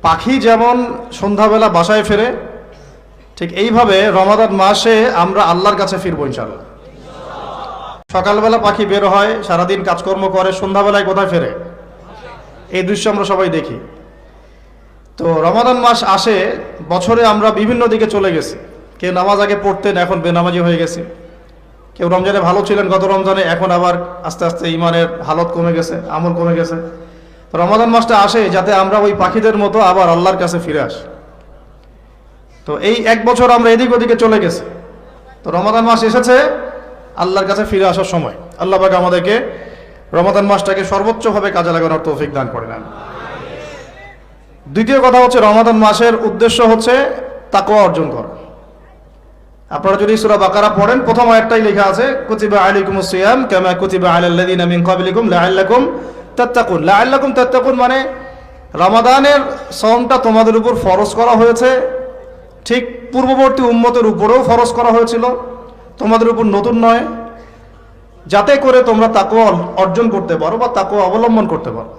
পাখি যেমন সন্ধ্যাবেলা বাসায় ফেরে, ঠিক এইভাবে রমাদান মাসে আমরা আল্লাহর কাছে ফিরবো ইনশাআল্লাহ। সকালবেলা পাখি বের হয়, সারাদিন কাজকর্ম করে, সন্ধ্যাবেলায় কোথায় ফেরে? এই দৃশ্য আমরা সবাই দেখি। তো রমাদান মাস আসে, বছরে আমরা বিভিন্ন দিকে চলে গেছি। কেউ নামাজ আগে পড়তেন, এখন বেনামাজি হয়ে গেছে। কেউ রমজানে ভালো ছিলেন গত রমজানে, এখন আবার আস্তে আস্তে ইমানের হালত কমে গেছে, আমল কমে গেছে। তো রমাদান মাসটা আসে যাতে আমরা ওই পাখিদের মতো আবার আল্লাহর কাছে ফিরে আসি। তো এই এক বছর আমরা এদিক ওদিকে চলে গেছি। তো রমাদান মাস এসেছে, আল্লাহর কাছে ফিরে আসার সময়। আল্লাহ পাক আমাদেরকে রমাদান মাসটাকে সর্বোচ্চভাবে কাজে লাগানোর তৌফিক দান করে নেন। দ্বিতীয় কথা হচ্ছে, রমাদান মাসের উদ্দেশ্য হচ্ছে তাকওয়া অর্জন করা। আপনারা যদি সূরা বাকারা পড়েন, প্রথম আয়াতটাই লেখা আছে কুতিবা আলাইকুমুস সিয়াম কামা কুতিবা আলাল লাযিনা মিন ক্বাবলিকুম লাআল্লাকুম তাত্তাকুন। লাআল্লাকুম তাত্তাকুন মানে রমাদানের সওমটা তোমাদের উপর ফরজ করা হয়েছে, ঠিক পূর্ববর্তী উম্মতের উপরেও ফরজ করা হয়েছিল, তোমাদের উপর নতুন নয়, যাতে করে তোমরা তাকওয়া অর্জন করতে পারো বা তাকওয়া অবলম্বন করতে পারো।